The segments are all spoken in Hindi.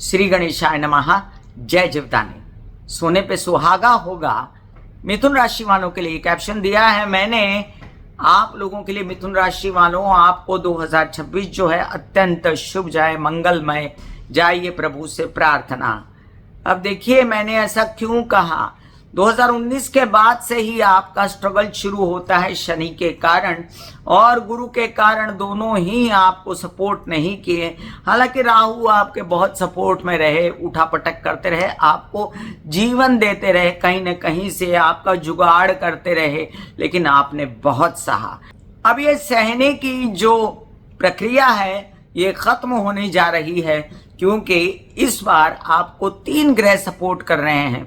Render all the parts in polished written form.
श्री गणेशाय नमः। जय जीवदानी। सोने पे सुहागा होगा। मिथुन राशि वालों के लिए कैप्शन दिया है मैंने आप लोगों के लिए। मिथुन राशि वालों, आपको 2026 जो है अत्यंत शुभ जाए, मंगलमय जाए, ये प्रभु से प्रार्थना। अब देखिए मैंने ऐसा क्यों कहा। 2019 के बाद से ही आपका स्ट्रगल शुरू होता है शनि के कारण और गुरु के कारण। दोनों ही आपको सपोर्ट नहीं किए। हालांकि राहु आपके बहुत सपोर्ट में रहे, उठापटक करते रहे, आपको जीवन देते रहे, कहीं न कहीं से आपका जुगाड़ करते रहे, लेकिन आपने बहुत सहा। अब ये सहने की जो प्रक्रिया है ये खत्म होने जा रही है, क्योंकि इस बार आपको 3 ग्रह सपोर्ट कर रहे हैं।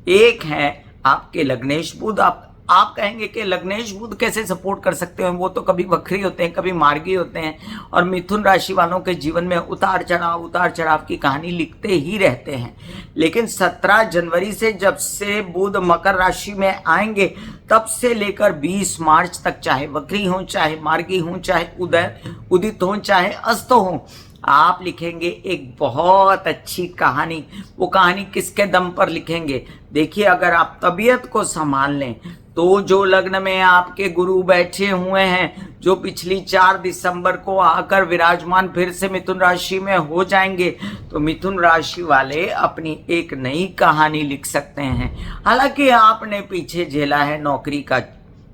एक है आपके लग्नेश बुध। आप कहेंगे कि लग्नेश बुध कैसे सपोर्ट कर सकते हैं, वो तो कभी वक्री होते हैं, कभी मार्गी होते हैं और मिथुन राशि वालों के जीवन में उतार चढ़ाव की कहानी लिखते ही रहते हैं। लेकिन 17 जनवरी से जब से बुध मकर राशि में आएंगे तब से लेकर 20 मार्च तक, चाहे वक्री हो, चाहे मार्गी हो, चाहे उदित हो, चाहे अस्त हो, आप लिखेंगे एक बहुत अच्छी कहानी। वो कहानी किसके दम पर लिखेंगे? देखिए, अगर आप तबीयत को संभाल लें तो जो लग्न में आपके गुरु बैठे हुए हैं, जो पिछली 4 दिसंबर को आकर विराजमान फिर से मिथुन राशि में हो जाएंगे, तो मिथुन राशि वाले अपनी एक नई कहानी लिख सकते हैं। हालांकि आपने पीछे झेला है नौकरी का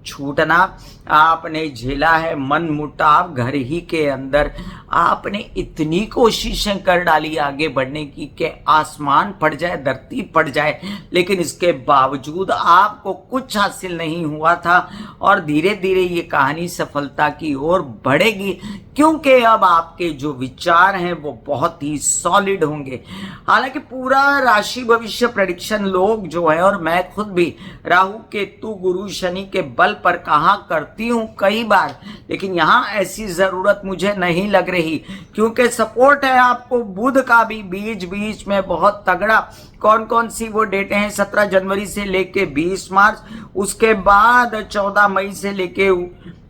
छूटना, आपने झेला है मन मुटाव घर ही के अंदर, आपने इतनी कोशिशें कर डाली आगे बढ़ने की कि आसमान फट जाए, धरती फट जाए, लेकिन इसके बावजूद आपको कुछ हासिल नहीं हुआ था। और धीरे धीरे ये कहानी सफलता की ओर बढ़ेगी, क्योंकि अब आपके जो विचार हैं वो बहुत ही सॉलिड होंगे। हालांकि पूरा राशि भविष्य प्रेडिक्शन लोग जो है, और मैं खुद भी राहु केतु गुरु शनि के बल पर कहा करती हूँ कई बार, लेकिन यहाँ ऐसी जरूरत मुझे नहीं लग रही, क्योंकि सपोर्ट है आपको बुध का भी बीच बीच में बहुत तगड़ा। कौन कौन सी वो डेटें हैं? 17 जनवरी से लेके 20 मार्च, उसके बाद 14 मई से लेके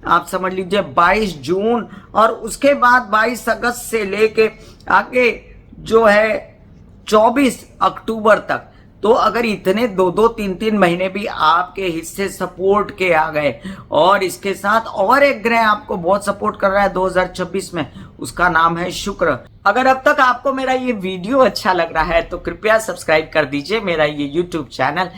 आप समझ लीजिए 22 जून, और उसके बाद 22 अगस्त से लेके आगे जो है 24 अक्टूबर तक। तो अगर इतने 2-2, 3-3 महीने भी आपके हिस्से सपोर्ट के आ गए, और इसके साथ और एक ग्रह आपको बहुत सपोर्ट कर रहा है 2026 में, उसका नाम है शुक्र। अगर अब तक आपको मेरा ये वीडियो अच्छा लग रहा है तो कृपया सब्सक्राइब कर दीजिए मेरा ये YouTube channel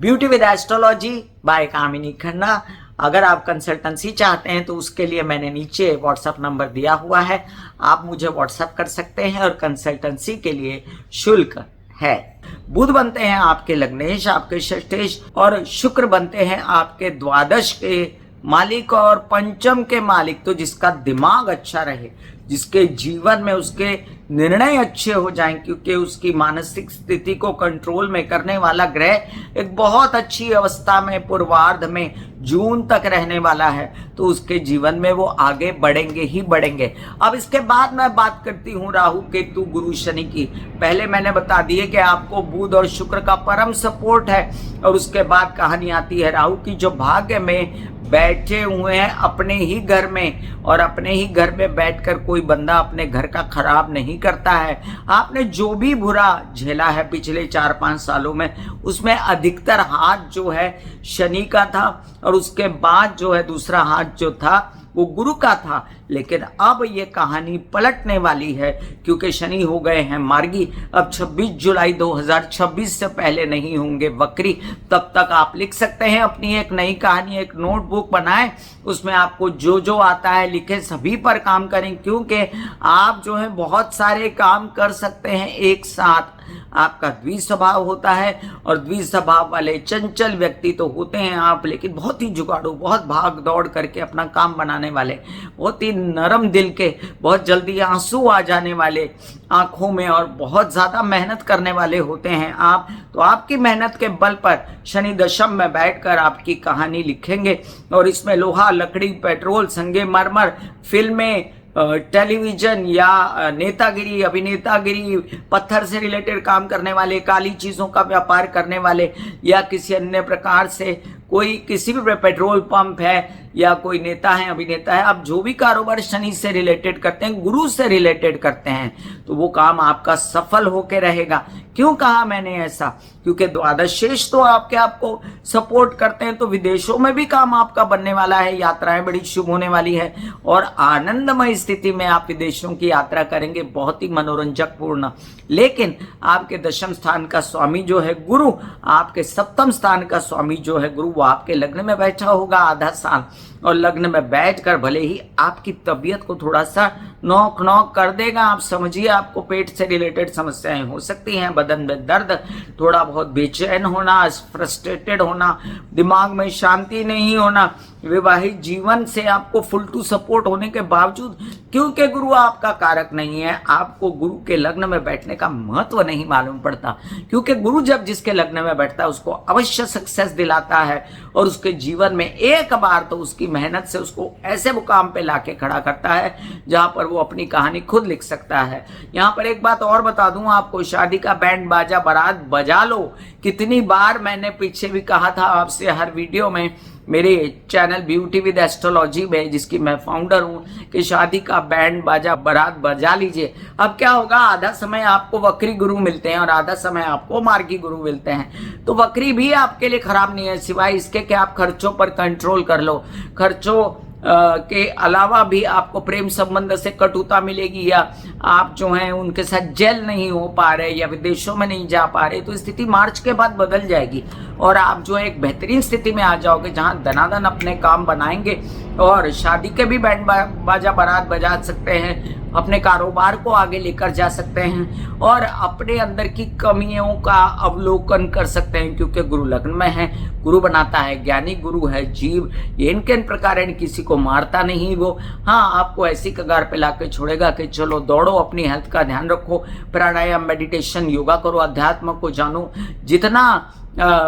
beauty with astrology by Kamini Khanna. अगर आप कंसल्टेंसी चाहते हैं तो उसके लिए मैंने नीचे व्हाट्सएप नंबर दिया हुआ है, आप मुझे व्हाट्सएप कर सकते हैं, और कंसल्टेंसी के लिए शुल्क है। बुध बनते हैं आपके लग्नेश, आपके षष्ठेश, और शुक्र बनते हैं आपके द्वादश के मालिक और पंचम के मालिक। तो जिसका दिमाग अच्छा रहे, जिसके जीवन में उसके निर्णय अच्छे हो जाएं, क्योंकि उसकी मानसिक स्थिति को कंट्रोल में करने वाला ग्रह एक बहुत अच्छी अवस्था में पूर्वार्ध में जून तक रहने वाला है, तो उसके जीवन में वो आगे बढ़ेंगे ही बढ़ेंगे। अब इसके बाद मैं बात करती हूँ राहु केतु गुरु शनि की। पहले मैंने बता दिए कि आपको बुध और शुक्र का परम सपोर्ट है, और उसके बाद कहानी आती है राहु की, जो भाग्य में बैठे हुए हैं अपने ही घर में, और अपने ही घर में बैठकर कोई बंदा अपने घर का खराब नहीं करता है। आपने जो भी बुरा झेला है पिछले 4-5 सालों में, उसमें अधिकतर हाथ जो है शनि का था, और उसके बाद जो है दूसरा हाथ जो था वो गुरु का था। लेकिन अब ये कहानी पलटने वाली है, क्योंकि शनि हो गए हैं मार्गी। अब 26 जुलाई 2026 से पहले नहीं होंगे वक्री। तब तक आप लिख सकते हैं अपनी एक नई कहानी, एक नोटबुक बनाएं, उसमें आपको जो जो आता है लिखें, सभी पर काम करें, क्योंकि आप जो है बहुत सारे काम कर सकते हैं एक साथ। आपका द्विस्वभाव होता है, और द्विस्वभाव वाले चंचल व्यक्ति तो होते हैं आप, लेकिन बहुत ही जुगाड़ू, बहुत भाग दौड़ करके अपना काम बनाने वाले, बहुत ही नरम दिल के, बहुत जल्दी आंसू आ जाने वाले आंखों में, और बहुत ज्यादा मेहनत करने वाले होते हैं आप। तो आपकी मेहनत के बल पर शनि दशम में बैठकर आपकी कहानी लिखेंगे, और इसमें लोहा, लकड़ी, पेट्रोल, संगमरमर, फिल्में, टेलीविजन या नेतागिरी, अभिनेतागिरी, पत्थर से रिलेटेड काम करने वाले, काली चीजों का व्यापार करने वाले, या किसी अन्य प्रकार से कोई किसी भी पेट्रोल पंप है या कोई नेता है, अभिनेता है, आप जो भी कारोबार शनि से रिलेटेड करते हैं, गुरु से रिलेटेड करते हैं, तो वो काम आपका सफल होके रहेगा। क्यों कहा मैंने ऐसा? क्योंकि द्वादश शेष तो आपको सपोर्ट करते हैं, तो विदेशों में भी काम आपका बनने वाला है, यात्राएं बड़ी शुभ होने वाली है और आनंदमय स्थिति में आप विदेशों की यात्रा करेंगे, बहुत ही मनोरंजक पूर्ण। लेकिन आपके दशम स्थान का स्वामी जो है गुरु, आपके सप्तम स्थान का स्वामी जो है गुरु, वो आपके लग्न में बैठा होगा आधा साल, और लग्न में बैठकर भले ही आपकी तबीयत को थोड़ा सा नॉक नॉक कर देगा। आप समझिए, आपको पेट से रिलेटेड समस्याएं हो सकती हैं, बदन में दर्द, थोड़ा बहुत बेचैन होना, फ्रस्ट्रेटेड होना, दिमाग में शांति नहीं होना, विवाहित जीवन से आपको फुल टू सपोर्ट होने के बावजूद, क्योंकि गुरु आपका कारक नहीं है, आपको गुरु के लग्न में बैठने का महत्व नहीं मालूम पड़ता। क्योंकि गुरु जब जिसके लग्न में बैठता है उसको अवश्य सक्सेस दिलाता है और उसके जीवन में एक बार तो उसकी मेहनत से उसको ऐसे मुकाम पे लाके खड़ा करता है जहां पर वो अपनी कहानी खुद लिख सकता है। यहाँ पर एक बात और बता दूं आपको, शादी का बैंड बाजा बारात बजा लो। कितनी बार मैंने पीछे भी कहा था आपसे हर वीडियो में, मेरे चैनल ब्यूटी विद एस्ट्रोलॉजी में जिसकी मैं फाउंडर हूं, कि शादी का बैंड बाजा बारात बजा लीजिए। अब क्या होगा, आधा समय आपको वक्री गुरु मिलते हैं और आधा समय आपको मार्गी गुरु मिलते हैं। तो वक्री भी आपके लिए खराब नहीं है, सिवाय इसके कि आप खर्चों पर कंट्रोल कर लो। खर्चों के अलावा भी आपको प्रेम संबंध से कटुता मिलेगी, या आप जो हैं उनके साथ जेल नहीं हो पा रहे, या विदेशों में नहीं जा पा रहे, तो स्थिति मार्च के बाद बदल जाएगी और आप जो है एक बेहतरीन स्थिति में आ जाओगे जहां धनाधन अपने काम बनाएंगे और शादी के भी बैंड बाजा बारात बजा सकते हैं, अपने कारोबार को आगे लेकर जा सकते हैं और अपने अंदर की कमियों का अवलोकन कर सकते हैं। क्योंकि गुरु लग्न में है, गुरु बनाता है, ज्ञानी गुरु है, जीव ये इनके प्रकार किसी को मारता नहीं वो। हाँ, आपको ऐसी कगार पे लाके छोड़ेगा कि चलो दौड़ो, अपनी हेल्थ का ध्यान रखो, प्राणायाम, मेडिटेशन, योगा करो, अध्यात्म को जानो। जितना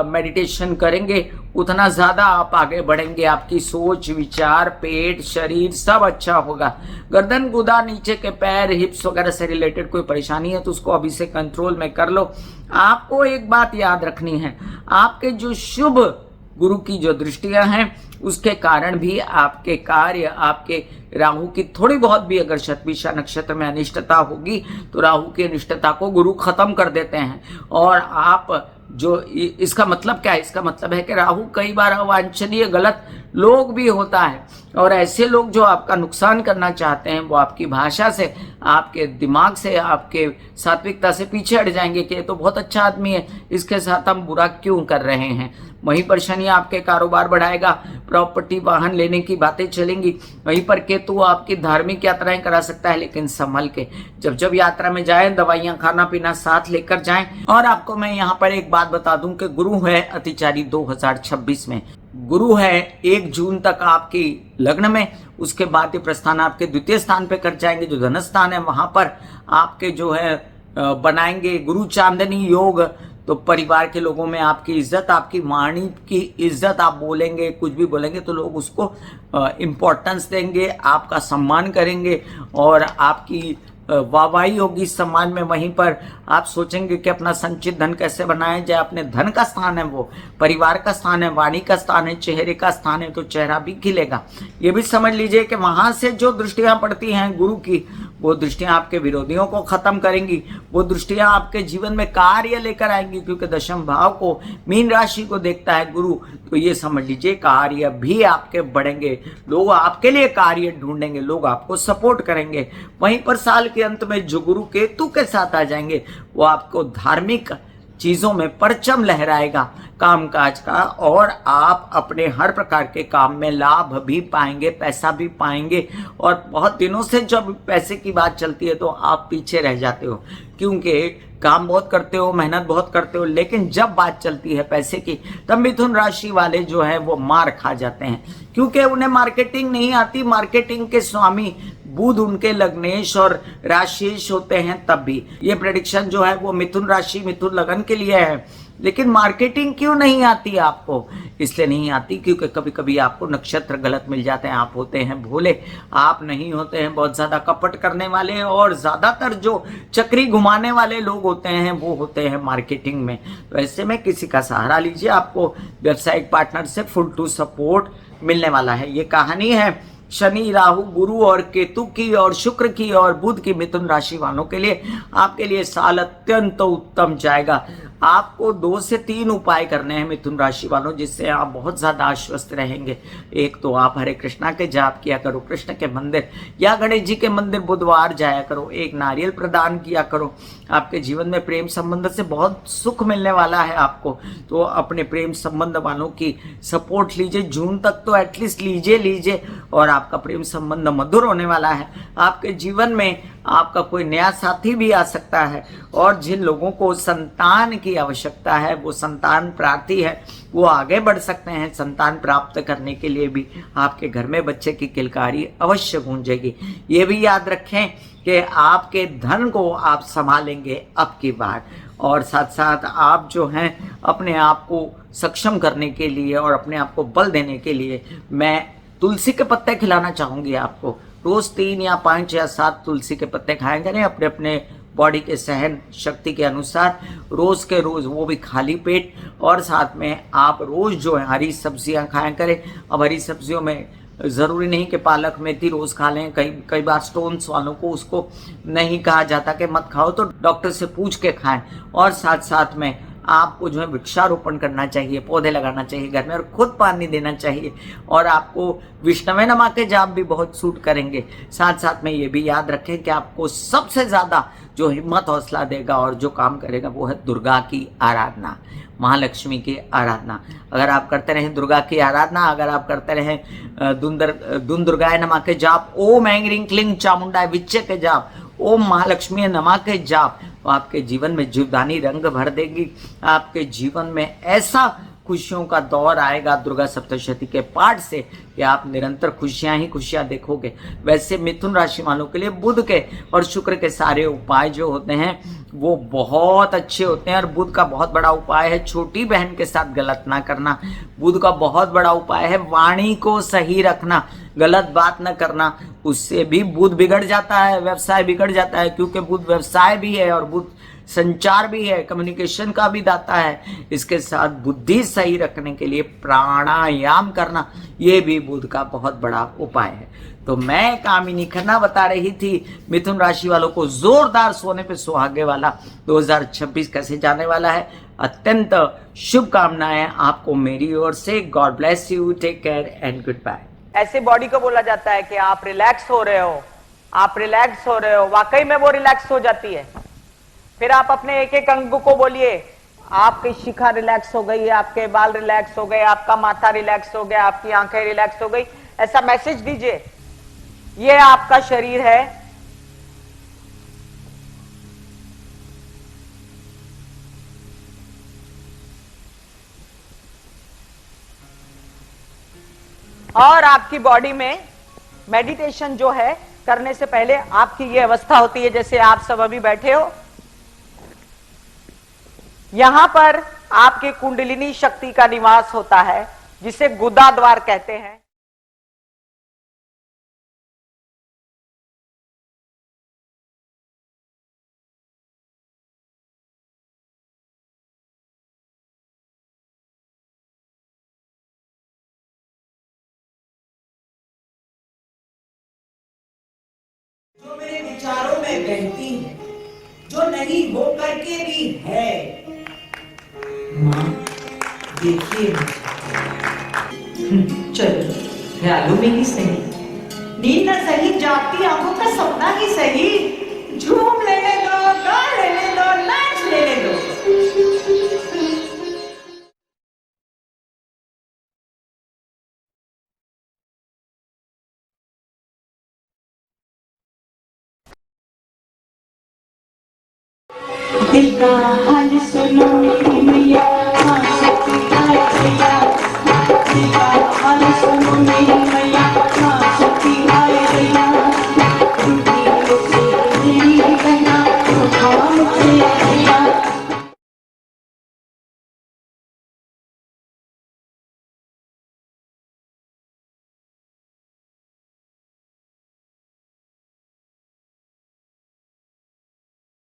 मेडिटेशन करेंगे उतना ज्यादा आप आगे बढ़ेंगे, आपकी सोच, विचार, पेट, शरीर सब अच्छा होगा। गर्दन, गुदा, नीचे के पैर, हिप्स वगैरह से रिलेटेड कोई परेशानी है तो उसको अभी से कंट्रोल में कर लो। आपको एक बात याद रखनी है, आपके जो शुभ गुरु की जो दृष्टियां हैं उसके कारण भी आपके कार्य, आपके राहु की थोड़ी बहुत भी अगर शतभिषा नक्षत्र में अनिष्टता होगी तो राहु की अनिष्टता को गुरु खत्म कर देते हैं। और आप जो, इसका मतलब क्या है? इसका मतलब है कि राहु कई बार अवांछनीय गलत लोग भी होता है और ऐसे लोग जो आपका नुकसान करना चाहते हैं वो आपकी भाषा से, आपके दिमाग से, आपके सात्विकता से पीछे हट जाएंगे कि ये तो बहुत अच्छा आदमी है, इसके साथ हम बुरा क्यों कर रहे हैं। वहीं पर शनि आपके कारोबार बढ़ाएगा, प्रॉपर्टी, वाहन लेने की बातें चलेंगी। वहीं पर केतु आपकी धार्मिक यात्राएं करा सकता है, लेकिन संभल के। जब यात्रा में जाएं, दवाइयां, खाना पीना साथ लेकर जाएं। और आपको मैं यहाँ पर एक बात बता दूं कि गुरु है अतिचारी 2026 में। गुरु है 1 जून तक आपकी लग्न में, उसके बाद ये प्रस्थान आपके द्वितीय स्थान पे कर जाएंगे, जो धन स्थान है वहां पर आपके जो है बनाएंगे गुरु चांदनी योग। तो परिवार के लोगों में आपकी इज्जत, आपकी वाणी की इज्जत, आप बोलेंगे, कुछ भी बोलेंगे तो लोग उसको इम्पोर्टेंस देंगे, आपका सम्मान करेंगे और आपकी वाहवाही होगी समाज में। वहीं पर आप सोचेंगे कि अपना संचित धन कैसे बनाया जाए। अपने धन का स्थान है वो, परिवार का स्थान है, वाणी का स्थान है, चेहरे का स्थान है, तो चेहरा भी खिलेगा। ये भी समझ लीजिए कि वहां से जो दृष्टियां पड़ती हैं गुरु की, वो दृष्टियां आपके विरोधियों को खत्म करेंगी, वो दृष्टियां आपके जीवन में कार्य लेकर आएंगी। क्योंकि दशम भाव को, मीन राशि को देखता है गुरु, तो ये समझ लीजिए कार्य भी आपके बढ़ेंगे, लोग आपके लिए कार्य ढूंढेंगे, लोग आपको सपोर्ट करेंगे। वहीं पर साल के अंत में जो गुरु केतु के साथ आ जाएंगे वो आपको धार्मिक चीजों में परचम लहराएगा कामकाज का, और आप अपने हर प्रकार के काम में लाभ भी पाएंगे, पैसा भी पाएंगे। और बहुत दिनों से जब पैसे की बात चलती है तो आप पीछे रह जाते हो, क्योंकि काम बहुत करते हो, मेहनत बहुत करते हो, लेकिन जब बात चलती है पैसे की तब मिथुन राशि वाले जो है वो मार खा जाते हैं, क्योंकि उन्हें मार्केटिंग नहीं आती। मार्केटिंग के स्वामी बुध उनके लग्नेश और राशिश होते हैं। तब भी ये प्रेडिक्शन जो है वो मिथुन राशि, मिथुन लगन के लिए है। लेकिन मार्केटिंग क्यों नहीं आती आपको? इसलिए नहीं आती क्योंकि कभी कभी आपको नक्षत्र गलत मिल जाते हैं। आप होते हैं भोले, आप नहीं होते हैं बहुत ज्यादा कपट करने वाले, और ज्यादातर जो चक्री घुमाने वाले लोग होते हैं वो होते हैं मार्केटिंग में। तो ऐसे में किसी का सहारा लीजिए, आपको व्यावसायिक पार्टनर से फुल टू सपोर्ट मिलने वाला है। ये कहानी है शनि, राहु, गुरु और केतु की और शुक्र की और बुध की। मिथुन राशि वालों के लिए आपके लिए साल अत्यंत उत्तम जाएगा। आपको 2 से 3 उपाय करने हैं मिथुन राशि वालों, जिससे आप बहुत ज्यादा आश्वस्त रहेंगे। एक तो आप हरे कृष्णा के जाप किया करो, कृष्ण के मंदिर या गणेश जी के मंदिर बुधवार जाया करो, एक नारियल प्रदान किया करो। आपके जीवन में प्रेम संबंध से बहुत सुख मिलने वाला है आपको, तो अपने प्रेम संबंध वालों की सपोर्ट लीजिए। जून तक तो एटलीस्ट लीजिए और आपका प्रेम संबंध मधुर होने वाला है। आपके जीवन में आपका कोई नया साथी भी आ सकता है, और जिन लोगों को संतान की आवश्यकता है, वो संतान प्रार्थी है, वो आगे बढ़ सकते हैं। संतान प्राप्त करने के लिए भी आपके घर में बच्चे की किलकारी अवश्य गूंजेगी। ये भी याद रखें कि आपके धन को आप संभालेंगे अब की बार, और साथ साथ आप जो हैं अपने आप को सक्षम करने के लिए और अपने आप को बल देने के लिए मैं तुलसी के पत्ते खिलाना चाहूंगी आपको। रोज 3 या 5 या 7 तुलसी के पत्ते खाया करें अपने अपने बॉडी के सहन शक्ति के अनुसार, रोज के रोज, वो भी खाली पेट। और साथ में आप रोज जो है हरी सब्जियां खाया करें। अब हरी सब्जियों में जरूरी नहीं कि पालक मेथी रोज खा लें, कई बार स्टोन्स वालों को उसको नहीं कहा जाता कि मत खाओ, तो डॉक्टर से पूछ के खाएं। और साथ साथ में आपको जो है वृक्षारोपण करना चाहिए, पौधे लगाना चाहिए घर में, और खुद पानी देना चाहिए। और आपको विष्णवे नमा के जाप भी बहुत सूट करेंगे। साथ साथ में ये भी याद रखें कि आपको सबसे ज्यादा जो हिम्मत हौसला देगा और जो काम करेगा वो है दुर्गा की आराधना, महालक्ष्मी की आराधना। अगर आप करते रहें दुर्गा की आराधना, अगर आप करते रहें दुन दुर्गाय नमा के जाप, ओम ऐं ह्रीं क्लीं चामुंडाय विच्चे के जाप, ओम महालक्ष्मी नमा के जाप, तो आपके जीवन में जीवदानी रंग भर देगी। आपके जीवन में ऐसा खुशियों का दौर आएगा दुर्गा सप्तशती के पाठ से कि आप निरंतर खुशियां ही खुशियां देखोगे। वैसे मिथुन राशि वालों के लिए बुध के और शुक्र के सारे उपाय जो होते हैं वो बहुत अच्छे होते हैं। और बुध का बहुत बड़ा उपाय है छोटी बहन के साथ गलत ना करना। बुध का बहुत बड़ा उपाय है वाणी को सही रखना, गलत बात न करना। उससे भी बुध बिगड़ जाता है, व्यवसाय बिगड़ जाता है, क्योंकि बुध व्यवसाय भी है और बुध संचार भी है, कम्युनिकेशन का भी दाता है। इसके साथ बुद्धि सही रखने के लिए प्राणायाम करना, ये भी बुध का बहुत बड़ा उपाय है। तो मैं कामिनी खन्ना बता रही थी मिथुन राशि वालों को जोरदार सोने पे सुहागे वाला 2026 कैसे जाने वाला है। अत्यंत शुभकामनाएं आपको मेरी ओर से। God bless you, take care and good bye. ऐसे बॉडी को बोला जाता है कि आप रिलैक्स हो रहे हो, आप रिलैक्स हो रहे हो। वाकई में वो रिलैक्स हो जाती है। फिर आप अपने एक एक अंग को बोलिए, आपकी शिखा रिलैक्स हो गई, आपके बाल रिलैक्स हो गए, आपका माथा रिलैक्स हो गया, आपकी आंखें रिलैक्स हो गई। ऐसा मैसेज दीजिए, ये आपका शरीर है, और आपकी बॉडी में मेडिटेशन जो है करने से पहले आपकी ये अवस्था होती है जैसे आप सब अभी बैठे हो। यहां पर आपके कुंडलिनी शक्ति का निवास होता है जिसे गुदा द्वार कहते हैं। जो मेरे विचारों में बहती है, जो नहीं हो करके भी है। माँ देखिए चलो ख्यालों में ही सही, नींद न सही, जागती आंखों का सपना ही सही, झूम लेने दो, गा लेने दो, नाच लेने दो। दिल का हाल सुनो मेरी मैया, दिल का हाल सुनो मेरी